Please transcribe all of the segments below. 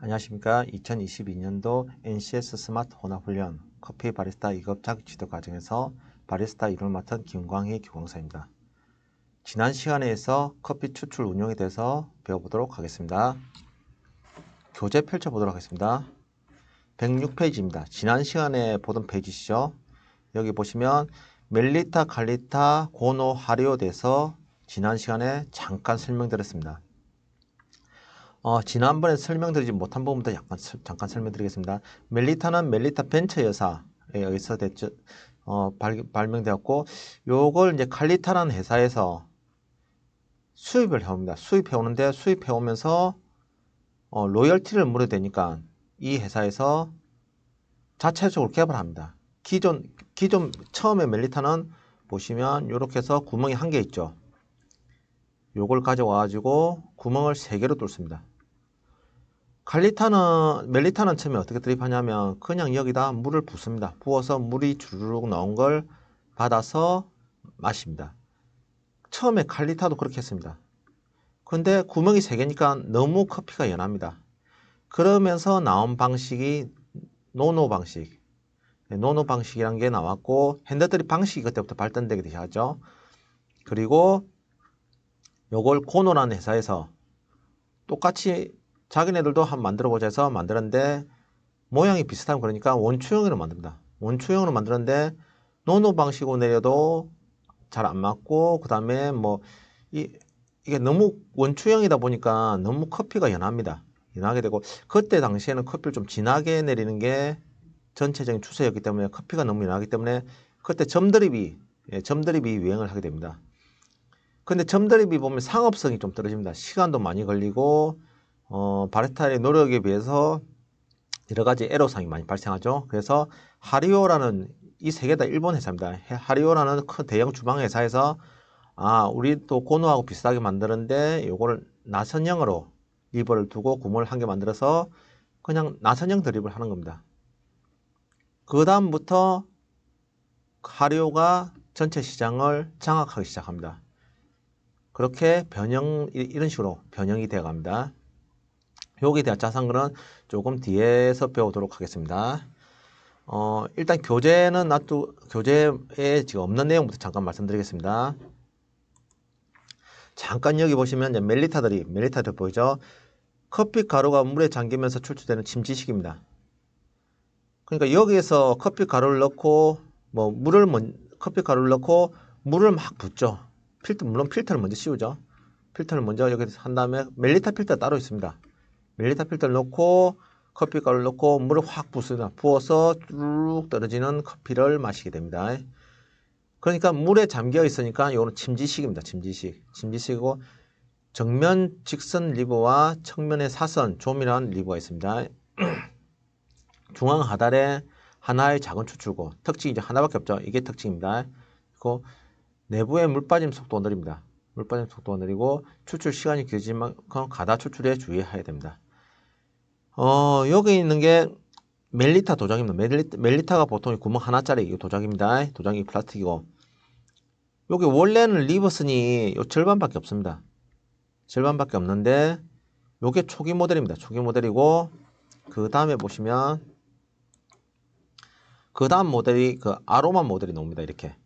안녕하십니까. 2022년도 NCS 스마트 혼합훈련 커피 바리스타 2급 자격지도 과정에서 바리스타 1을 맡은 김광희 교광사입니다. 지난 시간에서 커피 추출 운용에 대해서 배워보도록 하겠습니다. 교재 펼쳐보도록 하겠습니다. 106페이지입니다. 지난 시간에 보던 페이지시죠. 여기 보시면 멜리타, 칼리타, 고노, 하리오에 대해서 지난 시간에 잠깐 설명드렸습니다. 지난번에 설명드리지 못한 부분부터 잠깐 설명드리겠습니다. 멜리타는 멜리타 벤처 여사에 의해서 발명되었고, 요걸 이제 칼리타라는 회사에서 수입을 해옵니다. 수입해오는데 수입해오면서 로열티를 물어야 되니까 이 회사에서 자체적으로 개발합니다. 기존 처음에 멜리타는 보시면 이렇게 해서 구멍이 한 개 있죠. 요걸 가져와 가지고 구멍을 3개로 뚫습니다. 멜리타는 처음에 어떻게 드립하냐면 그냥 여기다 물을 붓습니다. 부어서 물이 주르륵 나온 걸 받아서 마십니다. 처음에 칼리타도 그렇게 했습니다. 근데 구멍이 3개니까 너무 커피가 연합니다. 그러면서 나온 방식이 노노 방식. 노노 방식이라는 게 나왔고, 핸드드립 방식이 그때부터 발전되게 되셨죠. 그리고 요걸 고노라는 회사에서 똑같이 자기네들도 한번 만들어보자 해서 만들었는데 모양이 비슷하면 그러니까 원추형으로 만듭니다. 원추형으로 만드는데 노노 방식으로 내려도 잘 안 맞고, 그 다음에 이게 너무 원추형이다 보니까 너무 커피가 연합니다. 연하게 되고, 그때 당시에는 커피를 좀 진하게 내리는 게 전체적인 추세였기 때문에 커피가 너무 연하기 때문에 그때 점드립이 유행을 하게 됩니다. 근데 점드립이 보면 상업성이 좀 떨어집니다. 시간도 많이 걸리고 바리스타의 노력에 비해서 여러 가지 애로사항이 많이 발생하죠. 그래서 하리오라는 이 3개 다 일본 회사입니다. 하리오라는 큰 대형 주방 회사에서 우리 또 고노하고 비슷하게 만드는데 요거를 나선형으로 리버를 두고 구멍을 한 개 만들어서 그냥 나선형 드립을 하는 겁니다. 그 다음부터 하리오가 전체 시장을 장악하기 시작합니다. 그렇게 이런 식으로 변형이 되어 갑니다. 여기에 대한 자세한 조금 뒤에서 배우도록 하겠습니다. 일단 교재에 지금 없는 내용부터 잠깐 말씀드리겠습니다. 잠깐 여기 보시면 이제 멜리타들 보이죠? 커피 가루가 물에 잠기면서 출출되는 침지식입니다. 그러니까 여기에서 커피 가루를 넣고 커피 가루를 넣고 물을 막 붓죠. 물론 필터를 먼저 씌우죠. 필터를 먼저 여기 한 다음에 멜리타 필터 따로 있습니다. 멜리타 필터를 넣고 커피 가루를 넣고 물을 확 붓습니다. 부어서 쭉 떨어지는 커피를 마시게 됩니다. 그러니까 물에 잠겨 있으니까 이거는 침지식입니다. 침지식이고 정면 직선 리버와 측면의 사선 조밀한 리버가 있습니다. 중앙 하단에 하나의 작은 추출구, 특징이 이제 하나밖에 없죠. 이게 특징입니다. 그리고 내부의 물 빠짐 속도가 느립니다. 물 빠짐 속도가 느리고 추출 시간이 길지만 가다 추출에 주의해야 됩니다. 여기 있는 게 멜리타 도장입니다. 멜리타가 보통 구멍 하나짜리 도장입니다. 도장이 플라스틱이고, 여기 원래는 리버슨이 요 절반밖에 없습니다. 절반밖에 없는데 요게 초기 모델입니다. 초기 모델이고, 그 다음에 보시면 그 다음 모델이 그 아로마 모델이 나옵니다. 이렇게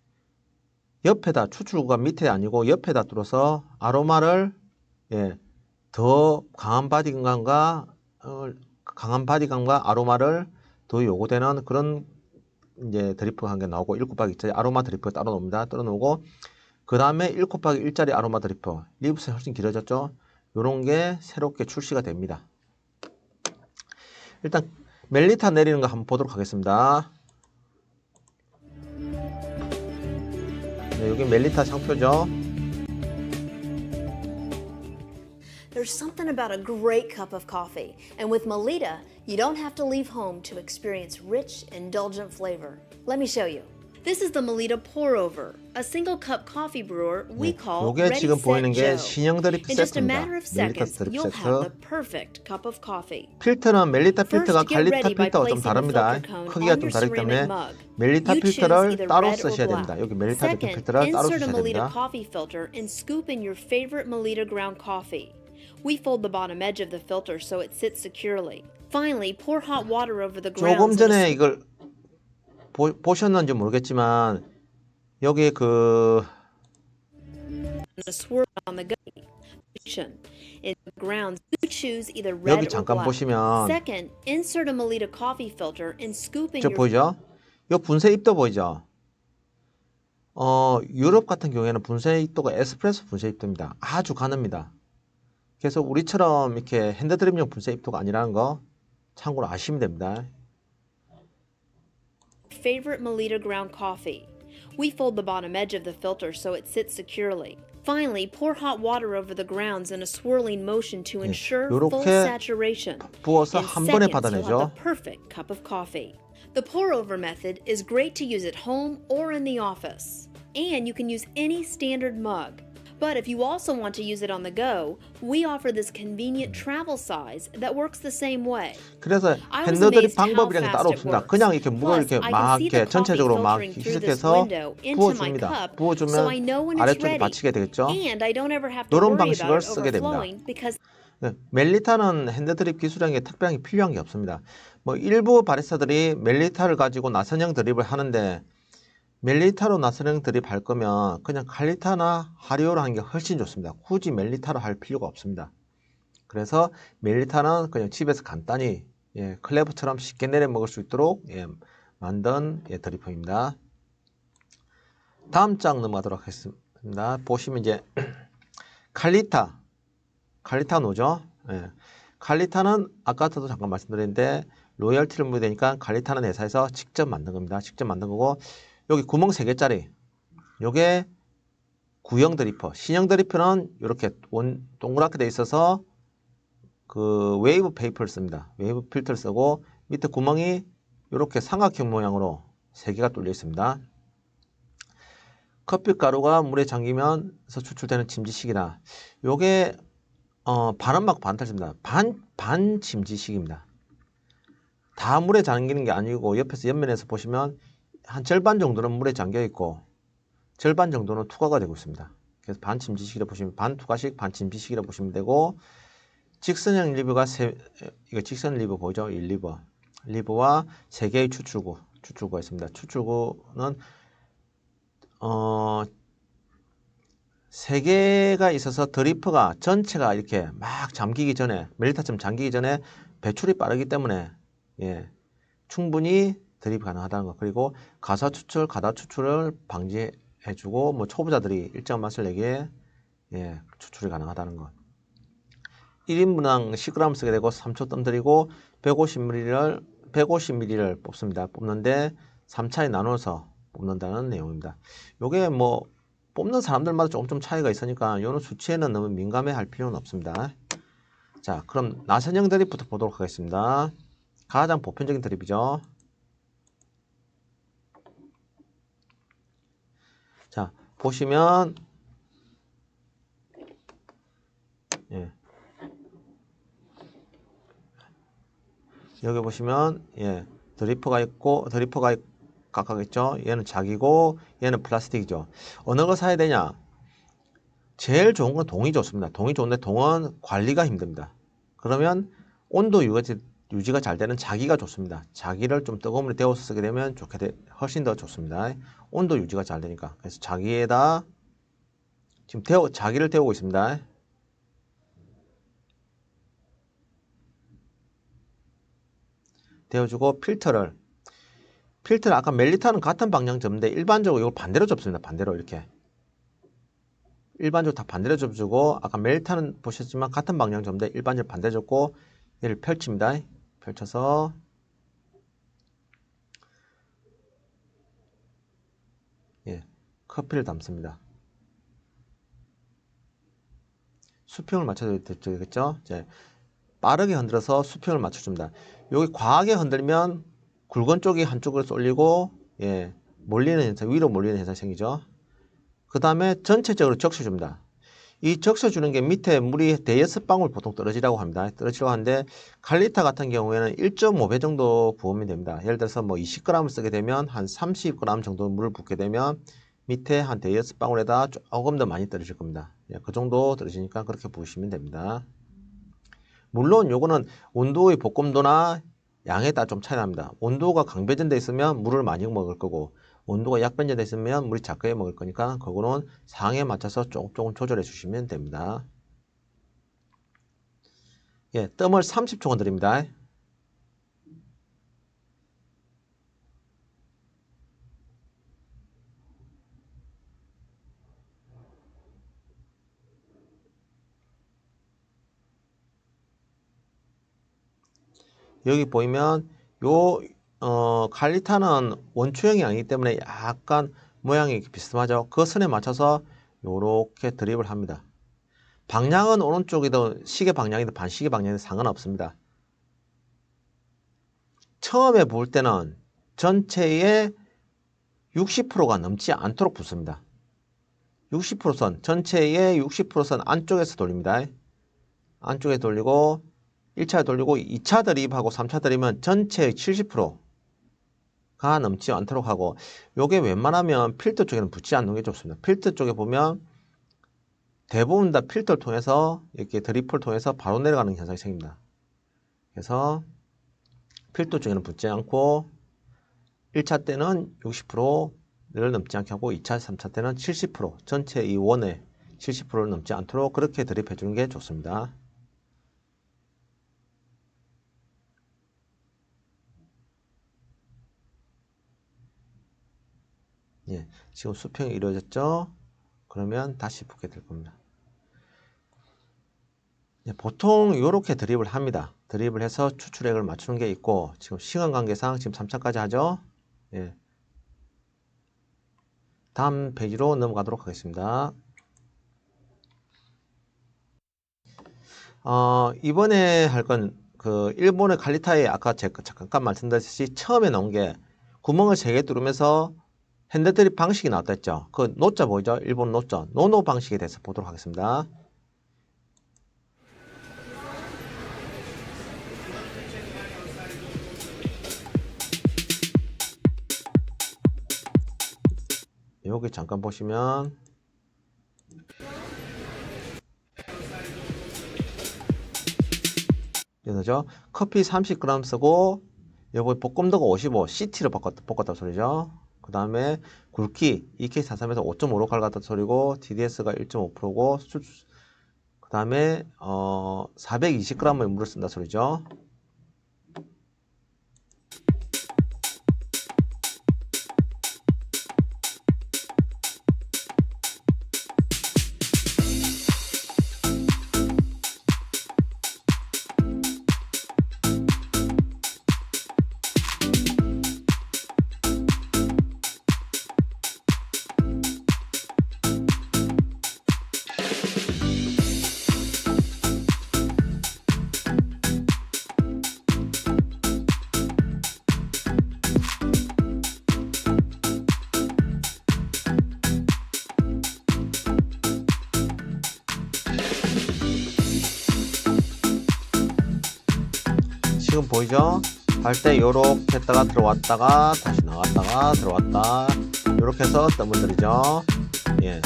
옆에다 추출구가 밑에 아니고 옆에다 뚫어서 아로마를 더 강한 바디감과 아로마를 더 요구되는 그런 이제 드리프 한 개 나오고 1/1짜리 아로마 드리프 따로 놓습니다. 따로 놓고 그 다음에 1/1짜리 아로마 드리프, 리브스는 훨씬 길어졌죠. 요런 게 새롭게 출시가 됩니다. 일단 멜리타 내리는 거 한번 보도록 하겠습니다. 여기 멜리타 상표죠. There's something about a great cup of coffee, and with Melita, you don't have to leave home to experience rich, indulgent flavor. Let me show you. This is the Melita Pour Over, a single cup coffee brewer we call 요게 Ready 지금 Set 보이는 게 Joe. 신형 드립 In just a 세트입니다. matter of 멜리타 seconds, 드립 you'll have the 세트. perfect cup of coffee. 필터는 멜리타 First, 필터가 get 칼리타 ready by 필터가 좀 placing the 다릅니다. filter cone 크기가 on 좀 your 다르기 때문에 ceramic mug. 멜리타 You choose 필터를 either 따로 red or 쓰셔야 black. 됩니다. 여기 멜리타 Second, 필터를 따로 insert a 쓰셔야 Melita 됩니다. coffee filter and scoop in your favorite Melita ground coffee. We fold the bottom edge of the filter so it sits securely. Finally, pour hot water over the 조금 grounds 전에 이걸 보셨는지 모르겠지만 여기 그 and a swirl on the go. In the grounds, you choose either 여기 red or 잠깐 black. 보시면 Second, insert a Melita coffee filter and scoop in 저 your 보이죠? 이 분쇄 입도 보이죠? 유럽 같은 경우에는 분쇄 입도가 에스프레소 분쇄 입도입니다. 아주 가늡니다. 그래서 우리처럼 이렇게 핸드드립용 분쇄 입도가 아니라는 거 참고로 아시면 됩니다. favorite Melita ground coffee. We fold the bottom edge of the filter so it sits securely. Finally, pour hot water over the grounds in a swirling motion to ensure full 요렇게 saturation. 부어서 In 한 번에 seconds, you'll have 받아내죠. the perfect cup of coffee. The pour-over method is great to use at home or in the office. And you can use any standard mug. But if you also want to use it on the go, we offer this convenient travel size that works the same way. 그래서 I was 핸드드립 amazed how 방법이라는 게 fast 따로 it 없습니다. works. 그냥 이렇게 물을 Plus, 이렇게 I 막 can see the 이렇게 전체적으로 막 coffee filtering through this 희석해서 window into my 부어줍니다. cup, so I 부어주면 know when it's 아래쪽에 ready. 받치게 되겠죠. And I don't ever have to 이런 worry about 방식을 it 쓰게 됩니다. overflowing because 멜리타는 핸드드립 기술량에 특별하게 필요한 게 없습니다. 뭐 일부 바리스타들이 멜리타를 가지고 나선형 드립을 하는데 멜리타로 나선형 드립 할 거면 그냥 칼리타나 하리오로 하는 게 훨씬 좋습니다. 굳이 멜리타로 할 필요가 없습니다. 그래서 멜리타는 그냥 집에서 간단히 클레버처럼 쉽게 내려 먹을 수 있도록 만든 드리퍼입니다. 다음 장 넘어가도록 하겠습니다. 보시면 이제 칼리타 노죠. 칼리타는 아까도 잠깐 말씀드렸는데 로열티를 물게 되니까 칼리타는 회사에서 직접 만든 겁니다. 직접 만든 거고 여기 구멍 3개짜리 요게 구형 드리퍼, 신형 드리퍼는 이렇게 동그랗게 돼 있어서 그 웨이브 페이퍼를 씁니다. 웨이브 필터를 쓰고 밑에 구멍이 이렇게 삼각형 모양으로 3개가 뚫려 있습니다. 커피 가루가 물에 잠기면서 추출되는 침지식이다. 요게 반은 막 반탈입니다. 반 침지식입니다. 다 물에 잠기는 게 아니고 옆에서 옆면에서 보시면 한 절반 정도는 물에 잠겨 있고 절반 정도는 투과가 되고 있습니다. 그래서 반 침지식이라 보시면 반 투과식, 반 침지식이라 보시면 되고 직선형 리버가 이거 직선 리버 보이죠? 1리버. 리버와 3개의 추출구가 있습니다. 추출구는 3개가 있어서 드리퍼가 전체가 이렇게 막 잠기기 전에 멜리타처럼 잠기기 전에 배출이 빠르기 때문에 충분히 드립이 가능하다는 것. 그리고 가사 추출, 가다 추출을 방지해주고 뭐 초보자들이 일정한 맛을 내기에 추출이 가능하다는 것. 1인분당 10g 쓰게 되고 3초 뜸들이고 150ml를 뽑습니다. 뽑는데 3차에 나눠서 뽑는다는 내용입니다. 요게 뭐 뽑는 사람들마다 조금 좀 차이가 있으니까 이런 수치에는 너무 민감해 할 필요는 없습니다. 자, 그럼 나선형 드립부터 보도록 하겠습니다. 가장 보편적인 드립이죠. 자, 보시면 여기 보시면 드리퍼가 있고 드리퍼가 각각 있죠. 얘는 자기고 얘는 플라스틱이죠. 어느 거 사야 되냐? 제일 좋은 건 동이 좋습니다. 동이 좋은데 동은 관리가 힘듭니다. 그러면 온도 유지가 잘 되는 자기가 좋습니다. 자기를 좀 뜨거운 물에 데워서 쓰게 되면 훨씬 더 좋습니다. 온도 유지가 잘 되니까. 그래서 자기에다 지금 자기를 데우고 있습니다. 데워주고 필터를 아까 멜리타는 같은 방향 접는데 일반적으로 이걸 반대로 접습니다. 반대로 이렇게 일반적으로 다 반대로 접주고 아까 멜리타는 보셨지만 같은 방향 접는데 일반적으로 반대로 접고 얘를 펼칩니다. 펼쳐서 커피를 담습니다. 수평을 맞춰야 되겠죠? 이제 빠르게 흔들어서 수평을 맞춰줍니다. 여기 과하게 흔들면 굵은 쪽이 한쪽으로 쏠리고 몰리는 현상, 위로 몰리는 현상이 생기죠. 그 다음에 전체적으로 적셔줍니다. 이 적셔주는 게 밑에 물이 5방울 보통 떨어지라고 합니다. 떨어지라고 하는데 칼리타 같은 경우에는 1.5배 정도 부으면 됩니다. 예를 들어서 뭐 20g을 쓰게 되면 한 30g 정도 물을 붓게 되면 밑에 한 5방울에다 조금 더 많이 떨어질 겁니다. 그 정도 떨어지니까 그렇게 부으시면 됩니다. 물론 요거는 온도의 볶음도나 양에 따라 좀 차이 납니다. 온도가 강배전돼 있으면 물을 많이 먹을 거고 온도가 약변전돼 있으면 물이 작게 먹을 거니까 그거는 상에 맞춰서 조금 조절해 주시면 됩니다. 예, 뜸을 30초 건드립니다. 여기 보이면 칼리타는 원초형이 아니기 때문에 약간 모양이 비스듬하죠. 그 선에 맞춰서 요렇게 드립을 합니다. 방향은 오른쪽이든 시계 방향이든 반시계 방향이든 상관없습니다. 처음에 부을 때는 전체의 60%가 넘지 않도록 붓습니다. 60%선, 전체의 60%선 안쪽에서 돌립니다. 안쪽에 돌리고 1차 돌리고 2차 드립하고 3차 드립은 전체의 70%가 넘지 않도록 하고 요게 웬만하면 필터 쪽에는 붙지 않는 게 좋습니다. 필터 쪽에 보면 대부분 다 필터를 통해서 이렇게 드리프를 통해서 바로 내려가는 현상이 생깁니다. 그래서 필터 쪽에는 붙지 않고 1차 때는 60%를 넘지 않게 하고 2차, 3차 때는 70% 전체 이 원의 70%를 넘지 않도록 그렇게 드립해 주는 게 좋습니다. 예, 지금 수평이 이루어졌죠? 그러면 다시 붓게 될 겁니다. 예, 보통 이렇게 드립을 합니다. 드립을 해서 추출액을 맞추는 게 있고 지금 시간 관계상 지금 3차까지 하죠? 예. 다음 페이지로 넘어가도록 하겠습니다. 이번에 할 건 그 일본의 칼리타에 아까 제가 잠깐 말씀드렸듯이 처음에 나온 게 구멍을 3개 뚫으면서 핸드드립 방식이 나왔다 했죠. 그 노자 보이죠? 일본 노자. 노노 방식에 대해서 보도록 하겠습니다. 여기 잠깐 보시면 여기죠. 커피 30g 쓰고 여기 볶음도가 55 CT로 볶았다는 소리죠. 그 다음에 굵기 EK43에서 5.5로 갈갔다는 소리고 TDS가 1.5%고 그 다음에 420g의 물을 쓴다 소리죠. 지금 보이죠? 할 때 요렇게 했다가 들어왔다가 다시 나갔다가 들어왔다 요렇게 해서 뜸을 들이죠. 예.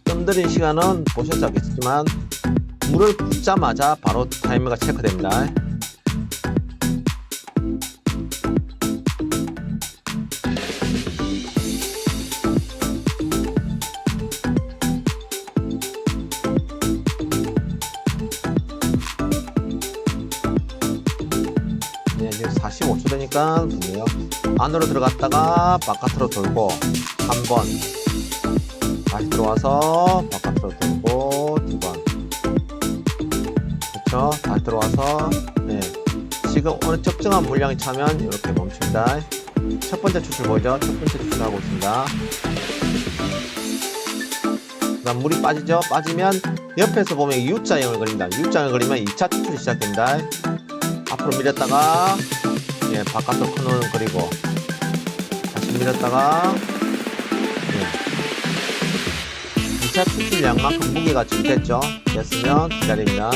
뜸 들인 시간은 보셔서 알겠지만 물을 붓자마자 바로 타이머가 체크됩니다. 이제 45초 되니까 분해요. 안으로 들어갔다가 바깥으로 돌고 한번 다시 들어와서 바깥으로 돌고 두 번. 그렇죠? 다시 들어와서 네. 지금 어느 적정한 물량이 차면 이렇게 멈춥니다. 첫 번째 추출 보이죠? 첫 번째 추출하고 있습니다. 그 다음 물이 빠지죠? 빠지면 옆에서 보면 U자형을 그립니다. U자형을 그리면 2차 추출이 시작됩니다. 앞으로 밀었다가 예, 바깥으로 큰 원을 그리고 다시 밀었다가 예. 2차 추출량만큼 무게가 준비됐죠? 됐으면 기다립니다.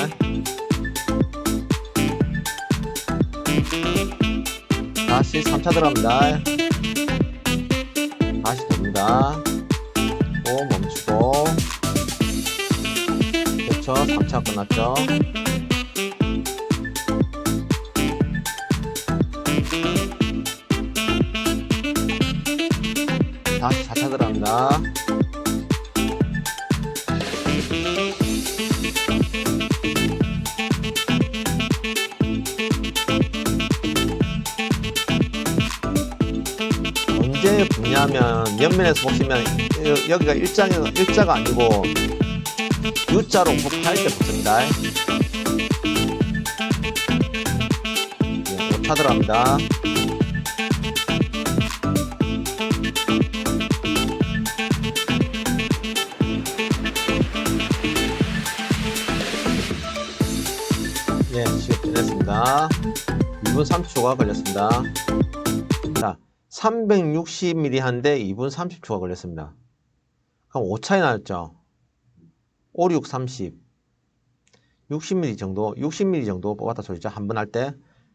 다시 3차 들어갑니다. 들어갑니다. 또 멈추고. 그렇죠. 3차 끝났죠. 다시 4차 들어갑니다. 언제 붙냐면 옆면에서 보시면 여기가 일자가 아니고 U자로 곱할 때 붙습니다. 네, 5차 들어갑니다. 예, 시간 끝냈습니다. 2분 30초가 걸렸습니다. 자, 360mm 한데 2분 30초가 걸렸습니다. 그럼 5차이 나왔죠? 5, 6, 30. 60mm 정도 뽑았다 소리죠. 한 번 할 때.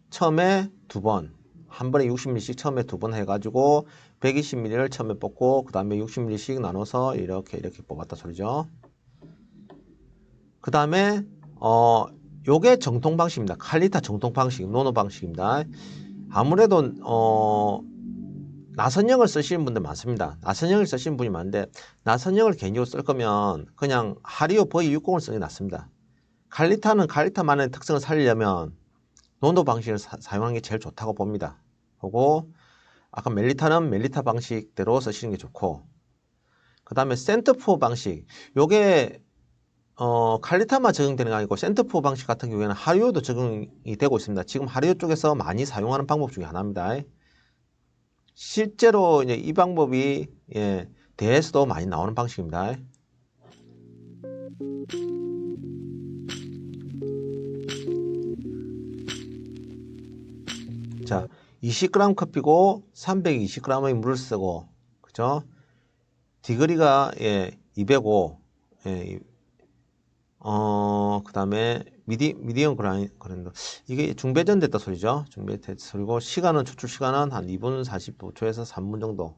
처음에 두 번. 한 번에 60mm씩 처음에 두 번 해가지고 120mm를 처음에 뽑고 그 다음에 60mm씩 나눠서 이렇게 뽑았다 소리죠. 그 다음에 요게 정통 방식입니다. 칼리타 정통 방식, 노노 방식입니다. 아무래도 나선형을 쓰시는 분들 많습니다. 나선형을 쓰시는 분이 많은데 나선형을 개인적으로 쓸 거면 그냥 하리오 V60을 쓰는 게 낫습니다. 칼리타는 칼리타만의 특성을 살리려면 노노 방식을 사용하는 게 제일 좋다고 봅니다. 그리고 아까 멜리타는 멜리타 방식대로 쓰시는 게 좋고, 그 다음에 센터포 방식, 요게 칼리타만 적용되는 게 아니고 센터포 방식 같은 경우에는 하리오도 적용이 되고 있습니다. 지금 하리오 쪽에서 많이 사용하는 방법 중에 하나입니다. 실제로 이제 이 방법이 대회에서도 많이 나오는 방식입니다. 자, 20g 커피고 320g의 물을 쓰고, 그죠? 디그리가 205, 그 다음에 미디엄 그라인더. 이게 중배전 됐다 소리죠. 중배전 소리고, 시간은, 추출 시간은 한 2분 45초에서 3분 정도.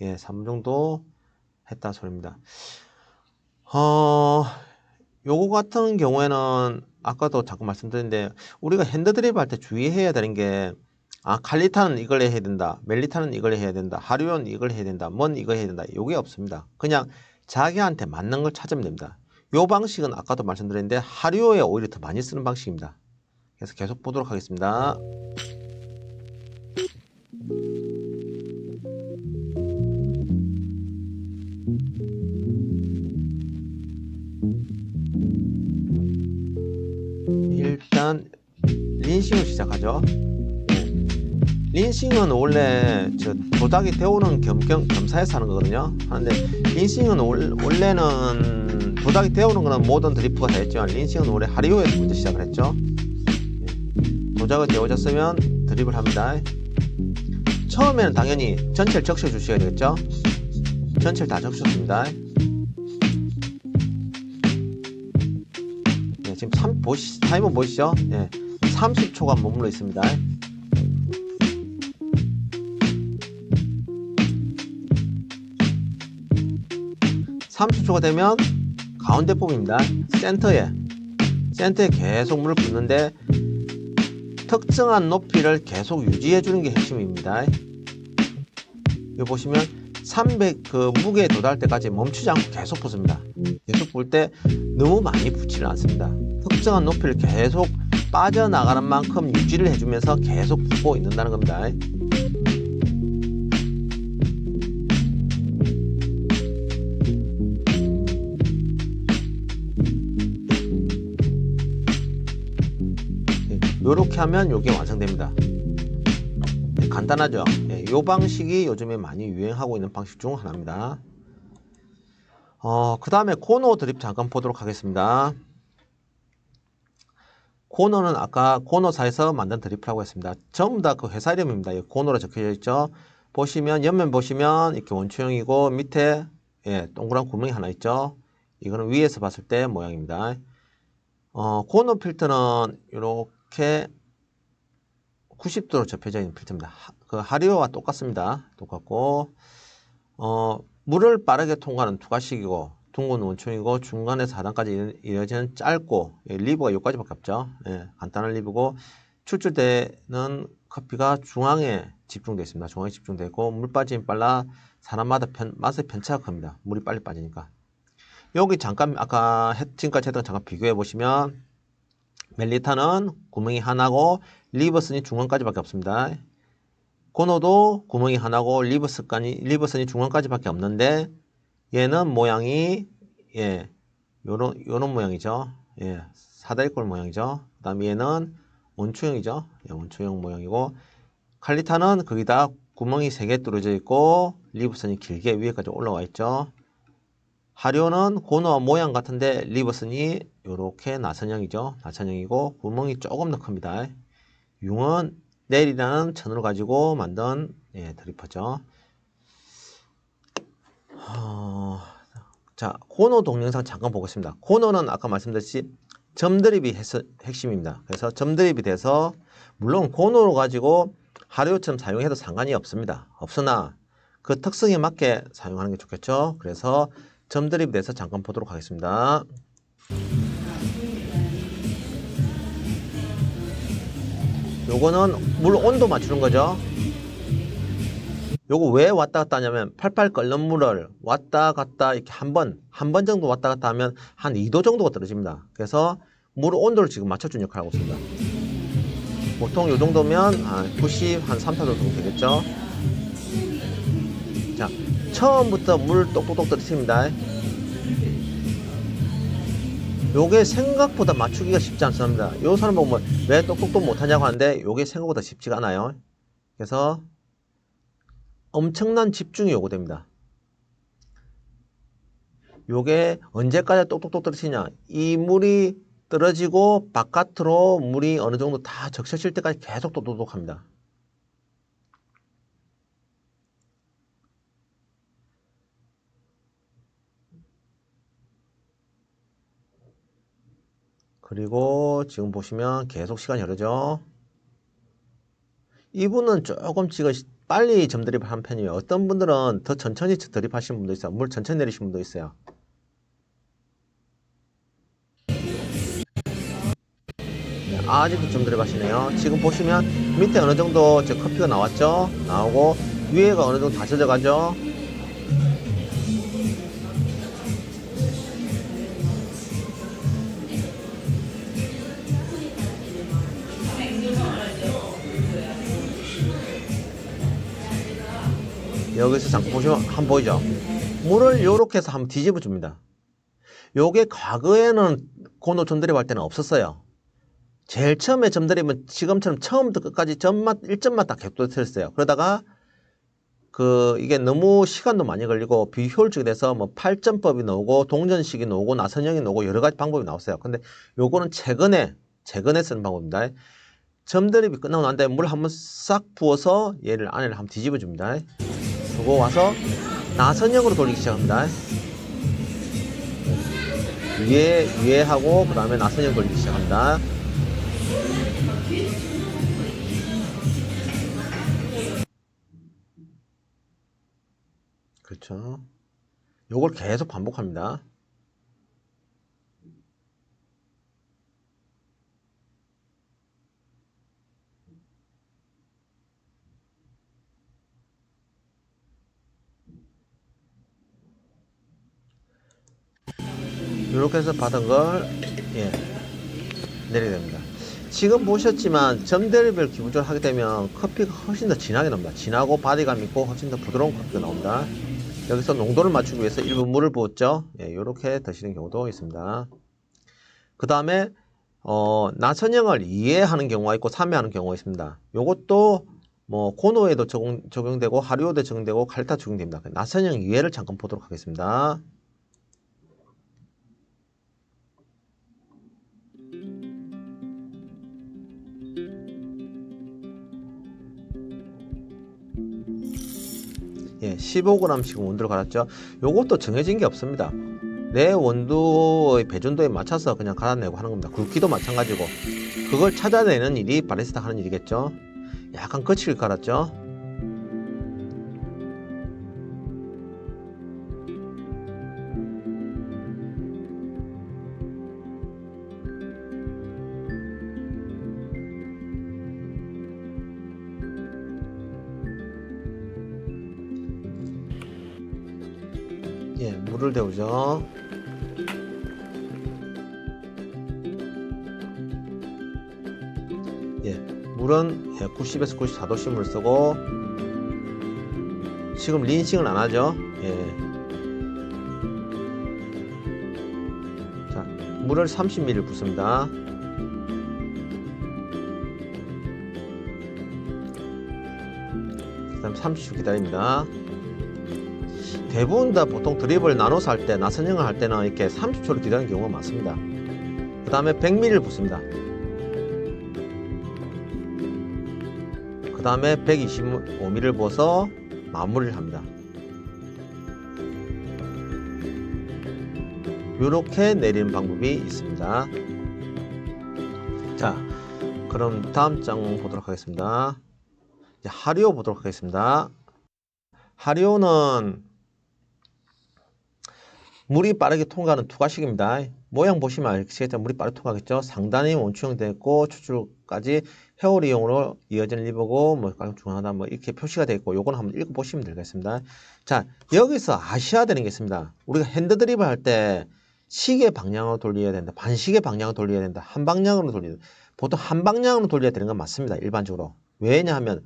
3분 정도 했다 소리입니다. 요거 같은 경우에는, 아까도 자꾸 말씀드렸는데, 우리가 핸드드립 할 때 주의해야 되는 게, 칼리타는 이걸 해야 된다. 멜리타는 이걸 해야 된다. 하리오는 이걸 해야 된다. 뭔 이거 해야 된다. 요게 없습니다. 그냥 자기한테 맞는 걸 찾으면 됩니다. 요 방식은 아까도 말씀드렸는데 하리오에 오히려 더 많이 쓰는 방식입니다. 그래서 계속 보도록 하겠습니다. 일단 린싱을 시작하죠. 린싱은 원래 도자기 데우는 겸사해서 하는 거거든요. 하는데 린싱은 원래는 도자기 데우는 거는 모든 드리프가 다 했지만 린싱은 원래 하리오에서 먼저 시작을 했죠. 도자기 데워졌으면 드립을 합니다. 처음에는 당연히 전체를 적셔 주셔야 되겠죠. 전체를 다 적셨습니다. 지금 타이머 보시죠. 30초가 머물러 있습니다. 30초가 되면 가운데 부분입니다. 센터에 계속 물을 붓는데 특정한 높이를 계속 유지해 주는 게 핵심입니다. 여기 보시면 300 무게에 도달할 때까지 멈추지 않고 계속 붓습니다. 계속 불 때 너무 많이 붓지는 않습니다. 특정한 높이를 계속 빠져나가는 만큼 유지를 해주면서 계속 붓고 있는다는 겁니다. 이렇게 하면 이게 완성됩니다. 간단하죠? 이 방식이 요즘에 많이 유행하고 있는 방식 중 하나입니다. 그 다음에 코너 드립 잠깐 보도록 하겠습니다. 코너는 아까 코너사에서 만든 드리프라고 했습니다. 전부 다 그 회사 이름입니다. 코너로 적혀져 있죠. 보시면 옆면 보시면 이렇게 원초형이고 밑에 동그란 구멍이 하나 있죠. 이거는 위에서 봤을 때 모양입니다. 코너 필터는 이렇게 90도로 접혀져 있는 필터입니다. 그 하리오와 똑같습니다. 똑같고 물을 빠르게 통과하는 투과식이고 둥근 원총이고 중간에 4단까지 이어지는 짧고 리버가 여기까지밖에 없죠. 간단한 리버고 출출 때는 커피가 중앙에 집중되어 있습니다. 중앙에 집중되어 있고 물 빠짐이 빨라 사람마다 맛의 편차가 큽니다. 물이 빨리 빠지니까. 여기 잠깐 아까 지금까지 했던 거 잠깐 비교해 보시면 멜리타는 구멍이 하나고 리버선이 중앙까지밖에 없습니다. 고노도 구멍이 하나고 리버선이 중앙까지밖에 없는데 얘는 모양이 요런 모양이죠. 사다리꼴 모양이죠. 그 다음에 얘는 원초형이죠. 원초형 모양이고 칼리타는 거기다 구멍이 3개 뚫어져 있고 리버선이 길게 위에까지 올라와 있죠. 하료는 고노와 모양 같은데 리버선이 요렇게 나선형이죠. 나선형이고 구멍이 조금 더 큽니다. 융은 넬이라는 천을 가지고 만든 드리퍼죠. 자, 고노 동영상 잠깐 보겠습니다. 고노는 아까 말씀드렸듯이 점드립이 핵심입니다. 그래서 점드립이 돼서 물론 고노로 가지고 하료처럼 사용해도 상관이 없습니다. 없으나 그 특성에 맞게 사용하는 게 좋겠죠. 그래서 점드립이 돼서 잠깐 보도록 하겠습니다. 요거는 물 온도 맞추는 거죠. 요거 왜 왔다 갔다 하냐면 팔팔 끓는 물을 왔다 갔다 이렇게 한 번 정도 왔다 갔다 하면 한 2도 정도가 떨어집니다. 그래서 물 온도를 지금 맞춰주는 역할을 하고 있습니다. 보통 요 정도면 90, 한 3, 4도 정도 되겠죠. 자, 처음부터 물 똑똑똑 떨어뜨립니다. 요게 생각보다 맞추기가 쉽지 않습니다. 요 사람 보면 왜 똑똑똑 못하냐고 하는데 요게 생각보다 쉽지가 않아요. 그래서 엄청난 집중이 요구됩니다. 요게 언제까지 똑똑똑 떨어지냐, 이 물이 떨어지고 바깥으로 물이 어느 정도 다 적셔질 때까지 계속 똑똑똑 합니다. 그리고 지금 보시면 계속 시간이 흐르죠. 이분은 조금 지금 빨리 점드립을 하는 편이에요. 어떤 분들은 더 천천히 드립하시는 분도 있어요. 물 천천히 내리시는 분도 있어요. 아직도 점드립 하시네요. 지금 보시면 밑에 어느 정도 커피가 나왔죠? 나오고 위에가 어느 정도 다 젖어가죠? 여기서 잠깐 보시면 한번 보이죠? 물을 요렇게 해서 한번 뒤집어 줍니다. 요게 과거에는 고노 점드립 할 때는 없었어요. 제일 처음에 점드립은 지금처럼 처음부터 끝까지 1점만 딱 계속 떨어뜨렸어요. 그러다가 이게 너무 시간도 많이 걸리고 비효율적이 돼서 뭐 8점법이 나오고 동전식이 나오고 나선형이 나오고 여러 가지 방법이 나왔어요. 근데 요거는 최근에 쓰는 방법입니다. 점드립이 끝나고 난 다음에 물 한번 싹 부어서 얘를 안에를 한번 뒤집어 줍니다. 두고 와서 나선형으로 돌리기 시작합니다. 위에 하고 그 다음에 나선형 돌리기 시작합니다. 그렇죠. 요걸 계속 반복합니다. 이렇게 해서 받은 걸 내리게 됩니다. 지금 보셨지만 점드립을 기본적으로 하게 되면 커피가 훨씬 더 진하게 나옵니다. 진하고 바디감 있고 훨씬 더 부드러운 커피가 나옵니다. 여기서 농도를 맞추기 위해서 일부 물을 부었죠. 이렇게 드시는 경우도 있습니다. 그 다음에 나선형을 2회 하는 경우가 있고 3회 하는 경우가 있습니다. 요것도 뭐 고노에도 적용되고 하류에도 적용되고 칼리타 적용됩니다. 나선형 2회를 잠깐 보도록 하겠습니다. 예, 15g씩 원두를 갈았죠. 요것도 정해진 게 없습니다. 내 원두의 배준도에 맞춰서 그냥 갈아내고 하는 겁니다. 굵기도 마찬가지고 그걸 찾아내는 일이 바리스타 하는 일이겠죠. 약간 거칠게 갈았죠. 예, 물을 데우죠. 예, 물은 90에서 94도씨 물 쓰고 지금 린싱을 안 하죠. 예. 자, 물을 30ml 붓습니다. 그 다음 30초 기다립니다. 대부분 다 보통 드립을 나눠서 할 때, 나선형을 할 때는 이렇게 30초를 기다리는 경우가 많습니다. 그 다음에 100ml를 붓습니다. 그 다음에 125ml를 부어서 마무리를 합니다. 이렇게 내리는 방법이 있습니다. 자, 그럼 다음 장 보도록 하겠습니다. 이제 하리오 보도록 하겠습니다. 하리오는 물이 빠르게 통과하는 투과식입니다. 모양 보시면 알겠지만 물이 빠르게 통과하겠죠. 상단이 원추형 되어 있고 추출까지 회오리형으로 이어지는 리버고 뭐 중요하다 뭐 이렇게 표시가 되어 있고 요건 한번 읽어 보시면 되겠습니다. 자, 여기서 아셔야 되는 게 있습니다. 우리가 핸드 드립을 할 때 시계 방향으로 돌려야 된다. 반시계 방향으로 돌려야 된다. 한 방향으로 돌려야 된다. 보통 한 방향으로 돌려야 되는 건 맞습니다. 일반적으로. 왜냐하면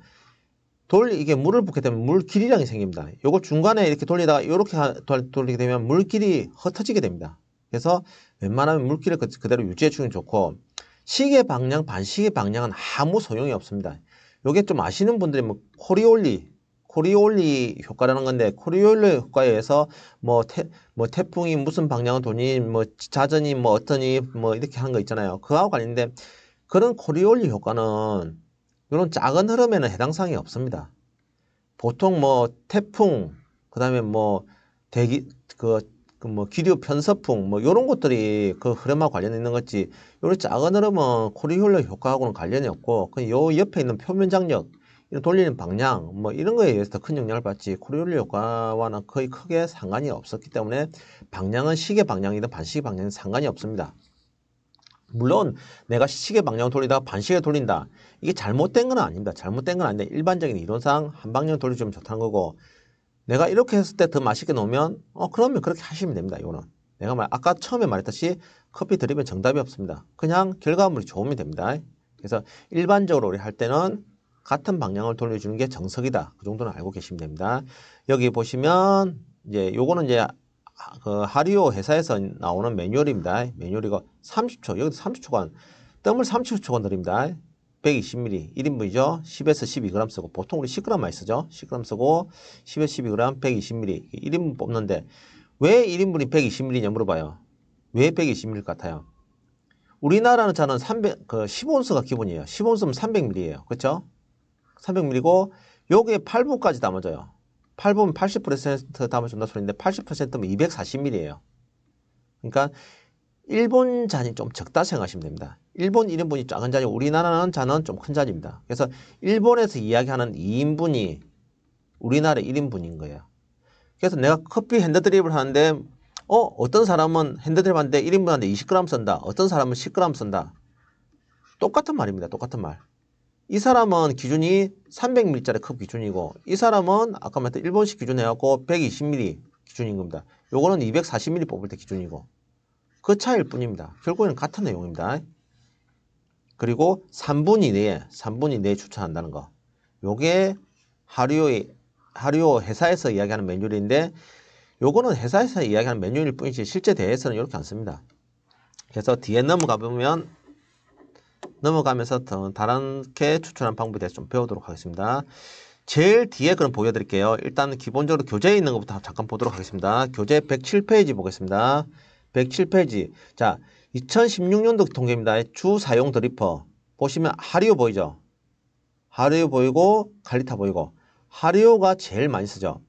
이게 물을 붓게 되면 물 길이량이 생깁니다. 요거 중간에 이렇게 돌리다가 이렇게 돌리게 되면 물길이 흩어지게 됩니다. 그래서 웬만하면 물길을 그대로 유지해 주는 게 좋고, 시계 방향, 반시계 방향은 아무 소용이 없습니다. 요게 좀 아시는 분들이 뭐 코리올리 효과라는 건데, 코리올리 효과에 의해서 뭐 태풍이 무슨 방향을 도니, 뭐 자전이 뭐 어떠니, 뭐 이렇게 하는 거 있잖아요. 그거하고 관련인데, 그런 코리올리 효과는 이런 작은 흐름에는 해당 사항이 없습니다. 보통 뭐 태풍, 그 다음에 뭐 뭐 기류 편서풍, 뭐 이런 것들이 그 흐름하고 관련이 있는 거지. 요런 작은 흐름은 코리올리 효과하고는 관련이 없고, 그냥 요 옆에 있는 표면 장력, 이런 돌리는 방향, 뭐 이런 거에 의해서 더 큰 영향을 받지, 코리올리 효과와는 거의 크게 상관이 없었기 때문에 방향은 시계 방향이든 반시계 방향은 상관이 없습니다. 물론 내가 시계 방향을 돌리다가 반시계 돌린다. 이게 잘못된 건 아닙니다. 잘못된 건 아닌데 일반적인 이론상 한 방향 돌려주면 좋다는 거고, 내가 이렇게 했을 때 더 맛있게 놓으면 그러면 그렇게 하시면 됩니다. 이거는 내가 아까 처음에 말했듯이 커피 드립은 정답이 없습니다. 그냥 결과물이 좋으면 됩니다. 그래서 일반적으로 우리 할 때는 같은 방향을 돌려주는 게 정석이다. 그 정도는 알고 계시면 됩니다. 여기 보시면 이제 요거는 이제 그 하리오 회사에서 나오는 매뉴얼입니다. 매뉴얼이고 30초, 여기 30초간 뜸을 30초간 드립니다. 120ml 1인분이죠. 10에서 12g 쓰고, 보통 우리 10g 많이 쓰죠. 10g 쓰고 10에서 12g 120ml 1인분 뽑는데 왜 1인분이 120ml냐 물어봐요. 왜 120ml 같아요? 우리나라는 차는 15온스가 기본이에요. 15온스면 300ml예요. 그렇죠? 300ml고 여기에 8분까지 담아줘요. 8분 80% 담아준다 소리인데 80%면 240ml예요. 그러니까 일본 잔이 좀 적다 생각하시면 됩니다. 일본 1인분이 작은 잔이고 우리나라는 잔은 좀 큰 잔입니다. 그래서 일본에서 이야기하는 2인분이 우리나라 1인분인 거예요. 그래서 내가 커피 핸드드립을 하는데 어떤 사람은 핸드드립 하는데 1인분 하는데 20g 쓴다. 어떤 사람은 10g 쓴다. 똑같은 말입니다. 똑같은 말. 이 사람은 기준이 300ml짜리 컵 기준이고, 이 사람은 아까 말했던 일본식 기준 해갖고 120ml 기준인 겁니다. 요거는 240ml 뽑을 때 기준이고, 그 차이일 뿐입니다. 결국에는 같은 내용입니다. 그리고 3분 이내에 추천한다는 거. 요게 하리오 회사에서 이야기하는 매뉴얼인데, 요거는 회사에서 이야기하는 매뉴얼일 뿐이지 실제 대회에서는 이렇게 안 씁니다. 그래서 뒤에 넘어가면서 더 다르게 추천한 방법에 대해서 좀 배우도록 하겠습니다. 제일 뒤에 그럼 보여드릴게요. 일단 기본적으로 교재에 있는 것부터 잠깐 보도록 하겠습니다. 교재 107페이지 보겠습니다. 107페이지. 자, 2016년도 통계입니다. 주 사용 드리퍼. 보시면 하리오 보이죠? 하리오 보이고 칼리타 보이고, 하리오가 제일 많이 쓰죠.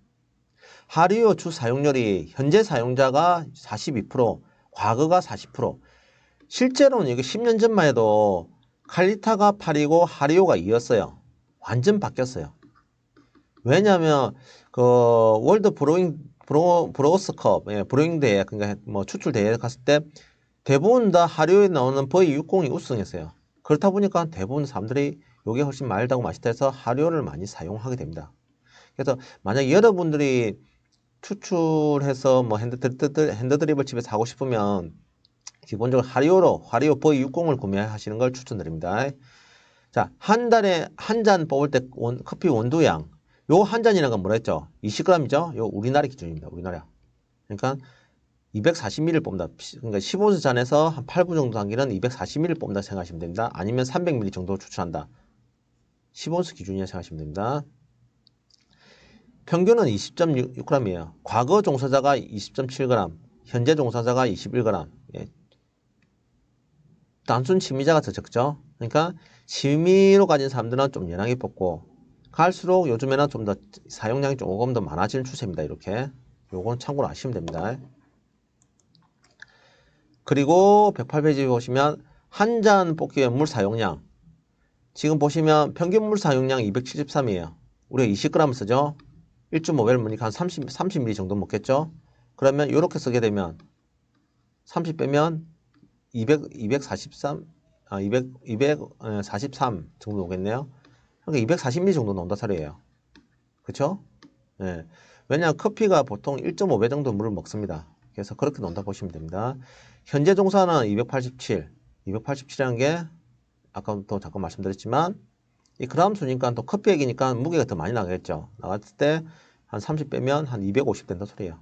하리오 주 사용률이 현재 사용자가 42%, 과거가 40%. 실제로는 이게 10년 전만 해도 칼리타가 8이고 하리오가 2였어요. 완전 바뀌었어요. 왜냐하면 그 월드 브로스컵 브로잉 대회, 그러니까 뭐 추출 대회 갔을 때 대부분 다 하리오에 나오는 V60이 우승했어요. 그렇다 보니까 대부분 사람들이 이게 훨씬 마일드하고 맛있다 해서 하리오를 많이 사용하게 됩니다. 그래서 만약에 여러분들이 추출해서 뭐 핸드드립을 집에서 하고 싶으면 기본적으로 하리오 V60을 구매하시는 걸 추천드립니다. 자, 한 달에 한 잔 뽑을 때 커피 원두량, 요 한 잔이라는 건 뭐라 했죠? 20g이죠? 요 우리나라 기준입니다. 우리나라. 그러니까 240ml 뽑는다. 그러니까 15수 잔에서 한 8부 정도 담기는 240ml 뽑는다 생각하시면 됩니다. 아니면 300ml 정도 추출한다. 15수 기준이라 생각하시면 됩니다. 평균은 20.6g이에요. 과거 종사자가 20.7g, 현재 종사자가 21g. 예. 단순 취미자가 더 적죠. 그러니까 취미로 가진 사람들은 좀 연하게 뽑고 갈수록 요즘에는 좀 더 사용량이 조금 더 많아지는 추세입니다. 이렇게 요건 참고로 아시면 됩니다. 그리고 108페이지 보시면 한 잔 뽑기 위한 물 사용량, 지금 보시면 평균 물 사용량 273이에요. 우리가 20g 쓰죠. 1.5배를 먹으니까 한 30ml 정도 먹겠죠. 그러면 이렇게 쓰게 되면 30 빼면 243 정도 오겠네요. 그러니까 240ml 정도 나온다 소리예요. 그렇죠? 예. 왜냐하면 커피가 보통 1.5배 정도 물을 먹습니다. 그래서 그렇게 나온다 보시면 됩니다. 현재 종사는 287이라는 게 아까도 잠깐 말씀드렸지만 이 그람 수니까 또 커피액이니까 무게가 더 많이 나가겠죠. 나갔을 때 한 30 빼면 한 250 된다 소리예요.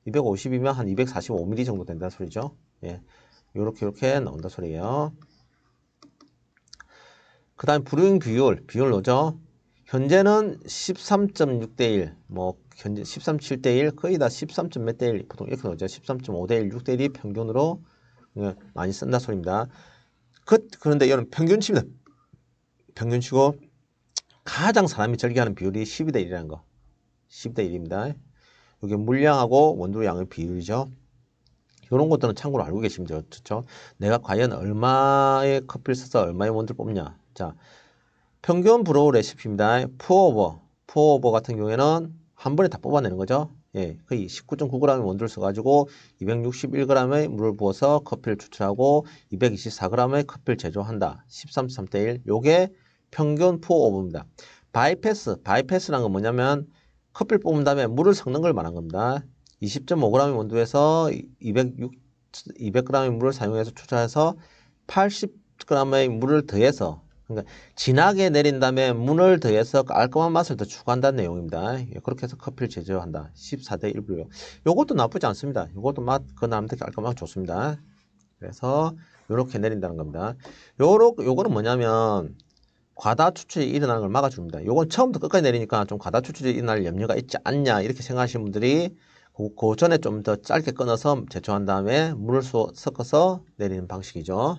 250이면 한 245ml 정도 된다 소리죠. 예. 요렇게 나온다 소리예요. 그 다음에 브루잉 비율 넣죠. 현재는 13.6대1, 뭐, 현재 13.7대1, 거의 다 13. 몇 대 1, 보통 이렇게 나오죠. 13.5대1, 6대1이 평균으로 많이 쓴다 소리입니다. 그런데 이건 평균치입니다. 평균치고, 가장 사람이 즐겨하는 비율이 12대1이라는 거. 10대1입니다. 이게 물량하고 원두량의 비율이죠. 이런 것들은 참고로 알고 계시면 좋죠. 내가 과연 얼마의 커피를 써서 얼마의 원두를 뽑냐. 자, 평균 브로우 레시피입니다. 푸어오버 같은 경우에는 한 번에 다 뽑아내는 거죠. 예, 거의 19.9g의 원두를 써가지고 261g의 물을 부어서 커피를 추출하고 224g의 커피를 제조한다. 13.3대1. 요게 평균 푸어오버입니다. 바이패스란 건 뭐냐면 커피를 뽑은 다음에 물을 섞는 걸 말한 겁니다. 20.5g의 원두에서 200g의 물을 사용해서 추출해서 80g의 물을 더해서, 그러니까 진하게 내린 다음에 물을 더해서 깔끔한 맛을 더 추가한다는 내용입니다. 그렇게 해서 커피를 제조한다. 14대1 분류. 요것도 나쁘지 않습니다. 요것도 맛 그 나름대로 깔끔하고 좋습니다. 그래서 요렇게 내린다는 겁니다. 요거는 뭐냐면 과다 추출이 일어나는 걸 막아줍니다. 요건 처음부터 끝까지 내리니까 좀 과다 추출이 일어날 염려가 있지 않냐 이렇게 생각하시는 분들이 그 전에 좀 더 짧게 끊어서 제초한 다음에 물을 섞어서 내리는 방식이죠.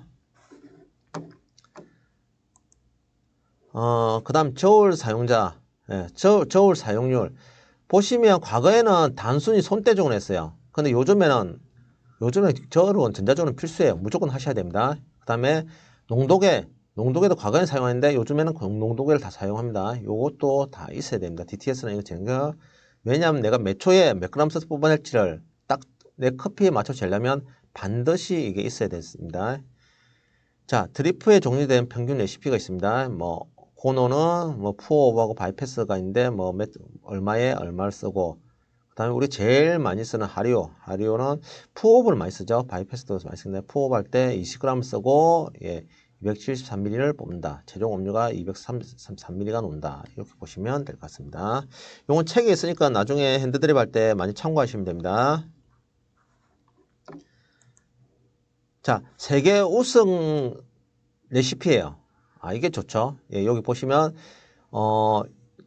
그 다음 저울 사용자, 저울 사용률. 보시면 과거에는 단순히 손대중을 했어요. 근데 요즘에는 저울은 전자저울은 필수예요. 무조건 하셔야 됩니다. 그 다음에 농도계도 과거에는 사용하는데 요즘에는 농도계를 다 사용합니다. 요것도 다 있어야 됩니다. DTS는 이거 제가 왜냐하면 내가 몇 초에 몇 그램 써서 뽑아낼지를 딱 내 커피에 맞춰 재려면 반드시 이게 있어야 됩니다. 자, 드리프에 종류된 평균 레시피가 있습니다. 뭐 고노는 뭐 푸어오버하고 바이패스가 있는데 뭐 얼마를 쓰고, 그다음에 우리 제일 많이 쓰는 하리오는 푸어오버를 많이 쓰죠. 바이패스도 많이 쓰는데 푸어오버 할 때 20g 쓰고 273ml를 뽑는다. 최종 음료가 233ml가 논다. 이렇게 보시면 될 것 같습니다. 이건 책에 있으니까 나중에 핸드드립 할 때 많이 참고하시면 됩니다. 자, 세계 우승 레시피예요. 이게 좋죠. 예, 여기 보시면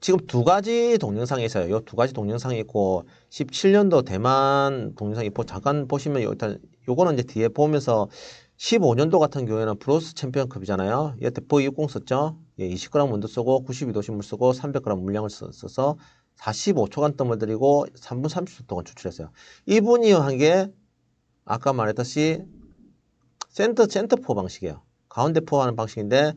지금 두 가지 동영상이 있어요. 요 두 가지 동영상이 있고 17년도 대만 동영상이 있고 잠깐 보시면 일단 요거는 이제 뒤에 보면서 15년도 같은 경우에는 브로스 챔피언컵이잖아요. 이때 V60 썼죠. 예, 20g 원두 쓰고 92도씨 물 쓰고 300g 물량을 써서 45초간 뜸을 들이고 3분 30초 동안 추출했어요. 이분이 한 게 아까 말했듯이 센터포 방식이에요. 가운데 포하는 방식인데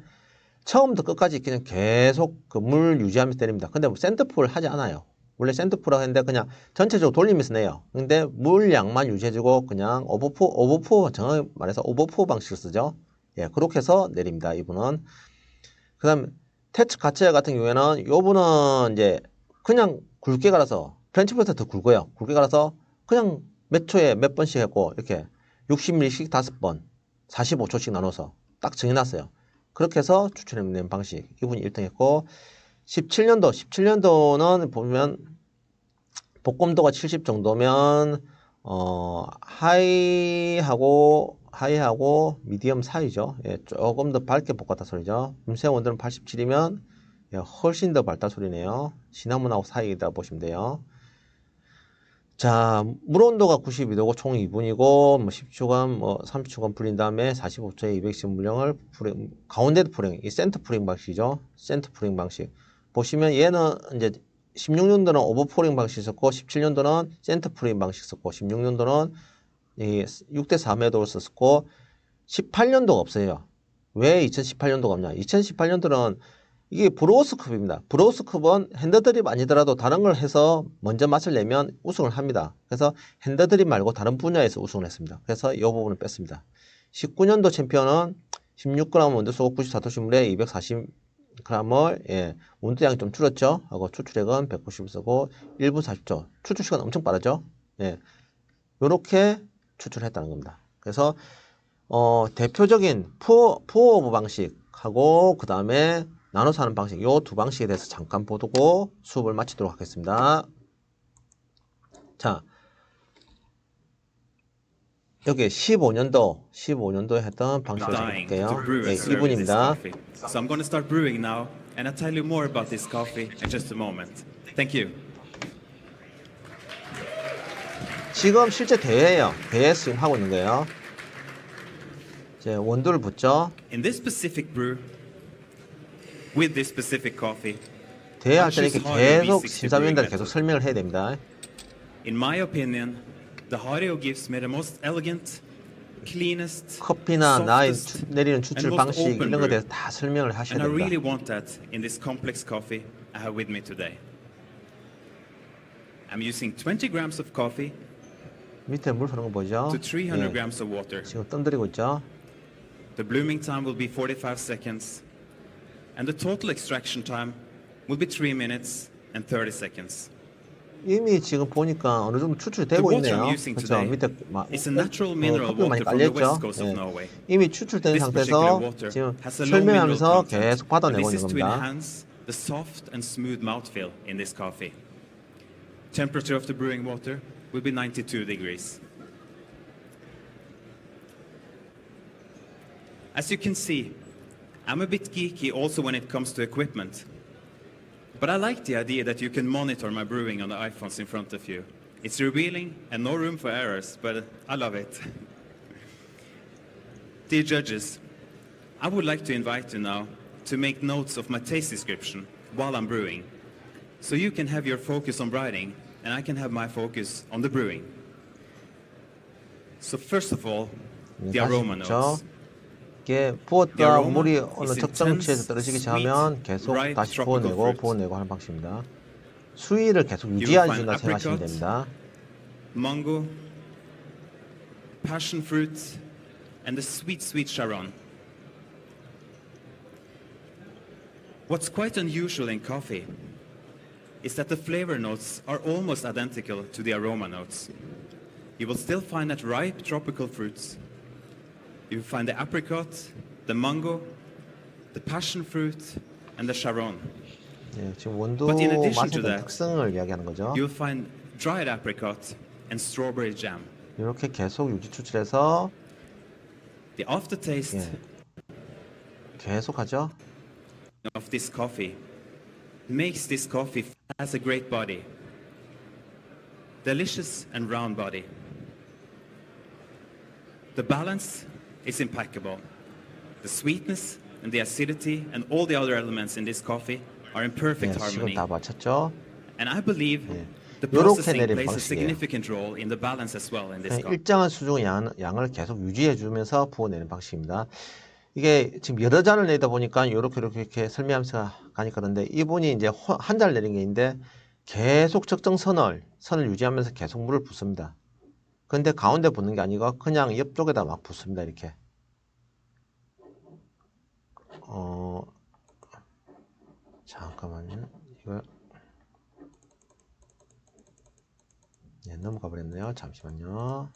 처음부터 끝까지 그냥 계속 그 물 유지하면서 때립니다. 근데 센터포를 하지 않아요. 원래 센터포라고 했는데 그냥 전체적으로 돌리면서 내요. 근데 물량만 유지해주고 그냥 오버포 정확히 말해서 오버포 방식을 쓰죠. 예, 그렇게 해서 내립니다. 이분은. 그 다음 테츠 가츠야 같은 경우에는 이분은 이제 그냥 굵게 갈아서 프렌치프레스가 더 굵어요. 굵게 갈아서 그냥 몇 초에 몇 번씩 했고 이렇게 60ml씩 5번 45초씩 나눠서 딱 정해놨어요. 그렇게 해서 추출해낸 방식. 이분이 1등 했고 17년도는 보면 볶음도가 70 정도면 하이하고 미디엄 사이죠. 예, 조금 더 밝게 볶았다 소리죠. 음색 온도는 87이면 예, 훨씬 더 밝다 소리네요. 시나몬하고 사이다 보시면 돼요. 자, 물 온도가 92도고 총 2분이고 뭐 10초간 30초간 불린 다음에 45초에 200씩 물량을 가운데도 불행, 이 센터 풀링 방식이죠. 센터 풀링 방식. 보시면 얘는 이제 16년도는 오버포링 방식 썼고 17년도는 센터 풀링 방식 썼고 16년도는 이 6대 4매도를 썼고 18년도가 없어요. 왜 2018년도가 없냐? 2018년도는 이게 브로우스컵입니다. 브로우스컵은 핸드드립 아니더라도 다른 걸 해서 먼저 맛을 내면 우승을 합니다. 그래서 핸드드립 말고 다른 분야에서 우승을 했습니다. 그래서 이 부분을 뺐습니다. 19년도 챔피언은 16g 원두 쏘고 94도씨물에 240g을 예, 원두량이 좀 줄었죠. 하고 추출액은 190 쓰고 1분 40초. 추출 시간 엄청 빠르죠. 예, 요렇게 추출했다는 겁니다. 그래서 대표적인 푸어오버 방식하고 그 다음에 나눠서 하는 방식, 요 두 방식에 대해서 잠깐 보고 수업을 마치도록 하겠습니다. 자, 여기 15년도에 했던 방식을 좀 Dying to 볼게요. brew 예, and serve this 이분입니다. coffee. So I'm going to start brewing now, and I'll tell you more about this coffee in just a moment. Thank you. 지금 실제 대회예요. 대회에서 지금 하고 있는 거예요. 이제 원두를 붓죠. In this specific brew, with this specific coffee, 대회할 때는 이렇게 계속 심사위원들 계속 설명을 해야 됩니다. in my opinion, the Hario gives me the most elegant, cleanest, 커피나 나의 softest, 내리는 추출 and most 방식 open 이런 거에 brew. 대해서 다 설명을 하셔야 And I really 됩니다. want that in this complex coffee I have with me today. I'm using 20 grams of coffee 밑에 물 흐르는 거 보이죠? to 300 예, grams of water. 지금 뜸들이고 있죠? The blooming time will be 45 seconds, and the total extraction time will be 3 minutes and 30 seconds. 이미 지금 보니까 어느 정도 추출이 The 되고 water 있네요. I'm using 그렇죠? today 밑에 is a natural mineral 커피 많이 water from the 깔려있죠? west coast of 예. Norway. 이미 추출된 This particular 상태에서 water 지금 has a low mineral 설명하면서 content, 계속 and 받아내고 this 있는 is to 겁니다. enhance the soft and smooth mouthfeel in this coffee. Temperature of the brewing water will be 92 degrees. As you can see, I'm a bit geeky also when it comes to equipment. But I like the idea that you can monitor my brewing on the iPhones in front of you. It's revealing and no room for errors, but I love it. Dear judges, I would like to invite you now to make notes of my taste description while I'm brewing. So you can have your focus on writing and I can have my focus on the brewing. So first of all, the aroma notes. 이게 The 부었다 aroma 물이 is 어느 적정치에서 intense, 떨어지기 sweet, 전하면 계속 ripe 다시 tropical 부어내고 fruit. 부어내고 하는 방식입니다. 수위를 계속 will 유지하는 find 중이라 생각하시면 apricot, 됩니다. mango, passion fruit, and the sweet, sweet Sharon. What's quite unusual in coffee is that the flavor notes are almost identical to the aroma notes. You will still find that ripe tropical fruits. You will find the apricot, the mango, the passion fruit, and the Sharon. 예, 지금 원두 But in addition 맛에 to 대한 that, 특성을 이야기하는 거죠. You'll find dried apricot and strawberry jam. 이렇게 계속 유지 추출해서 The aftertaste 예, 계속하죠. of this coffee makes this coffee has a great body. Delicious and round body. The balance is impeccable. The sweetness and the acidity and all the other elements in this coffee are in 예, perfect 지금 harmony. 다 맞췄죠. And I believe 예. the 요렇게 processing 내린 plays a 방식이에요. significant role in the balance as well in this 그냥 coffee. 일정한 수중의 양을 계속 유지해 주면서 부어내는 방식입니다. 이게 지금 여러 잔을 내다 보니까 이렇게 설명하면서 가니까 그런데 이분이 이제 한 잔을 내린 게 있는데 계속 적정 선을 유지하면서 계속 물을 붓습니다. 근데 가운데 붓는 게 아니고 그냥 옆쪽에다 막 붓습니다. 이렇게. 잠깐만요. 이거 예, 넘어가 버렸네요. 잠시만요.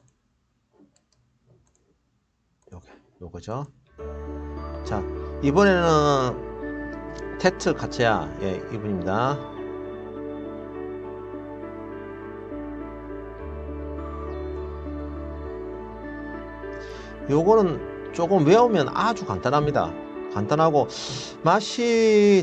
요거죠. 자, 이번에는 테트 카츠야, 예, 이분입니다. 요거는 조금 외우면 아주 간단합니다. 간단하고 맛이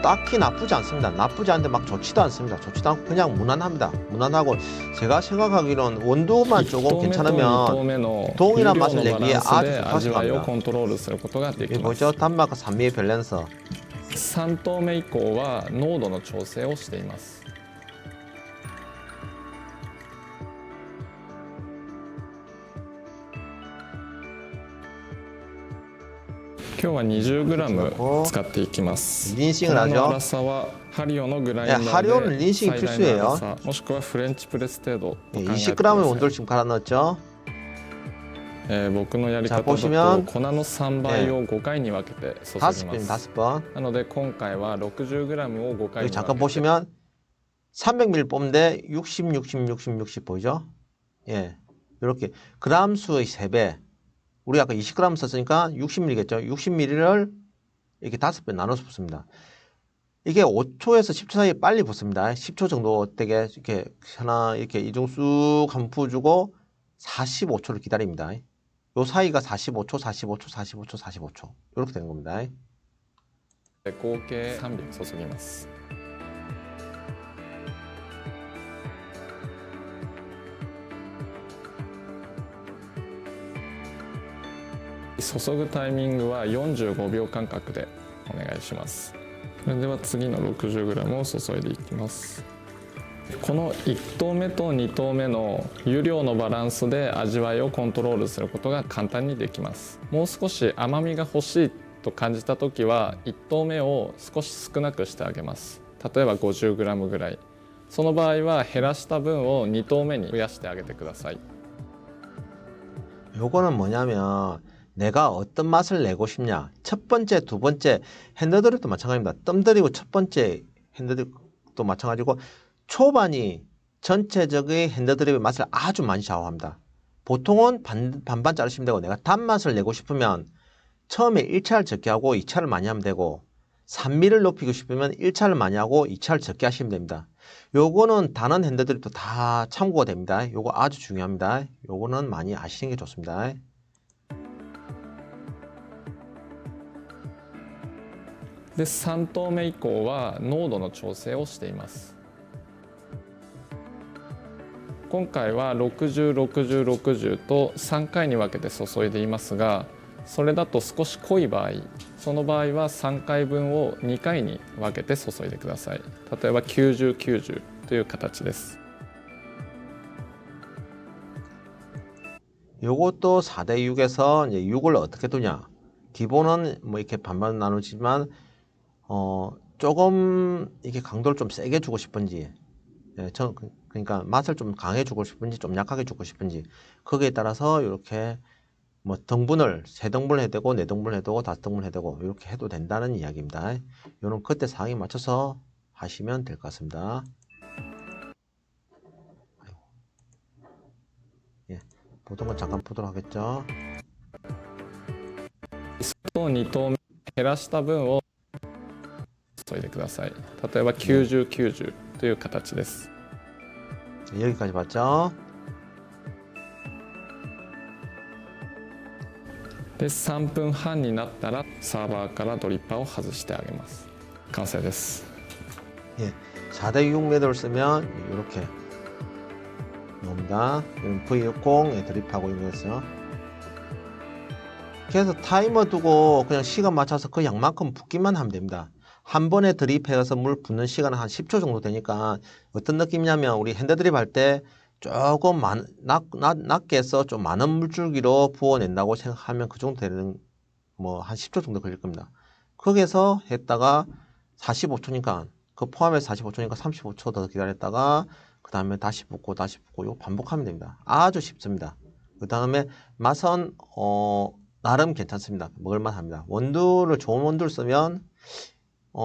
딱히 나쁘지 않습니다. 나쁘지 않은데 막 좋지도 않습니다. 좋지도 않고 그냥 무난합니다. 무난하고 제가 생각하기로는 원두만 조금 괜찮으면 동일한 맛을 내기에 아주 좋다고 합니다. 이게 뭐죠? 단맛과 산미의 밸런스. 3投目以降は濃度の調整をしています。今日は 20g 使っていきます。 린싱을 粉の 하죠. 粗さはハリオのグラインダ 네, 하리오는 ーで 린싱이 最大の 필수예요. 粗さもしくはフレンチプレス程度と考え 예, てくだ 20g의 さい。 원두를 지금 갈아 넣었죠. 僕のやり 자 方だ 보시면 と粉の3倍を5回に分けて注ぎま 5번, す。 5번. なので今回は 60g を5回 여기 に 잠깐 分けて 보시면 300ml 뽑는데 60, 60, 60, 60 보이죠? 예, 이렇게 그람 수의 3배. 우리 아까 20g 썼으니까 60ml겠죠? 60ml를 이렇게 5배 나눠서 붓습니다. 이게 5초에서 10초 사이에 빨리 붓습니다. 10초 정도 되게 이렇게 하나 이렇게 이중 쑥 한번 부어주고 45초를 기다립니다. 요 사이가 45초, 45초, 45초, 45초 이렇게 되는 겁니다. 合計3尾注ぎます。注ぐタイミングは45秒間隔でお願いします。それでは次の 60g を注いでいきます。この1投目と2投目の湯量のバランスで味わいをコントロールすることが簡単にできます。もう少し甘みが欲しいと感じた時は1投目を少し少なくしてあげます。例えば 50g ぐらい。その場合は減らした分を2投目に増やしてあげてください。 요거는 뭐냐면 내가 어떤 맛을 내고 싶냐. 첫 번째, 두 번째 핸드드립도 마찬가지입니다. 뜸들이고 첫 번째 핸드드립도 마찬가지고 초반이 전체적인 핸드드립의 맛을 아주 많이 좌우합니다. 보통은 반반 자르시면 되고 내가 단맛을 내고 싶으면 처음에 1차를 적게 하고 2차를 많이 하면 되고 산미를 높이고 싶으면 1차를 많이 하고 2차를 적게 하시면 됩니다. 요거는 다른 핸드드립도 다 참고가 됩니다. 요거 아주 중요합니다. 요거는 많이 아시는 게 좋습니다. で3投目以降は濃度の調整をしています。今回は60、60、60と3回に分けて注いでいますが、それだと少し濃い場合、その場合は3回分を2回に分けて注いでください。例えば90、90という形です。 요것도 4대 6에서 이제 6을 어떻게 두냐. 기본은 뭐 이렇게 반반 나누지만 조금 이렇게 강도를 좀 세게 주고 싶은지, 예, 그러니까 맛을 좀 강해 주고 싶은지 좀 약하게 주고 싶은지 거기에 따라서 이렇게 뭐 등분을 3등분을 해도 되고 4등분을 해도 되고 5등분을 해도 되고 이렇게 해도 된다는 이야기입니다. 요는 그때 상황에 맞춰서 하시면 될 것 같습니다. 예, 보던 건 잠깐 보도록 하겠죠. と2投目減らした分を注いでください。例えば90、90という形です。 여기까지 봤죠? で3分半になったらサーバーからドリッパーを外してあげます。完成です。 예, 4대 6 매듭을 쓰면 이렇게 나옵니다. V60에 드립하고 있는 거죠. 그래서 타이머 두고 그냥 시간 맞춰서 그 양만큼 붓기만 하면 됩니다. 한 번에 드립해서 물 붓는 시간은 한 10초 정도 되니까 어떤 느낌이냐면 우리 핸드드립 할 때 조금 낮게 해서 좀 많은 물줄기로 부어낸다고 생각하면 그 정도 되는 뭐 한 10초 정도 걸릴 겁니다. 거기에서 했다가 45초니까 그 포함해서 45초니까 35초 더 기다렸다가 그 다음에 다시 붓고 이거 반복하면 됩니다. 아주 쉽습니다. 그 다음에 맛은 나름 괜찮습니다. 먹을만 합니다. 원두를 좋은 원두를 쓰면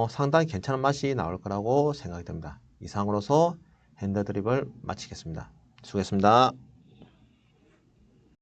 상당히 괜찮은 맛이 나올 거라고 생각이 됩니다. 이상으로서 핸드드립을 마치겠습니다. 수고했습니다.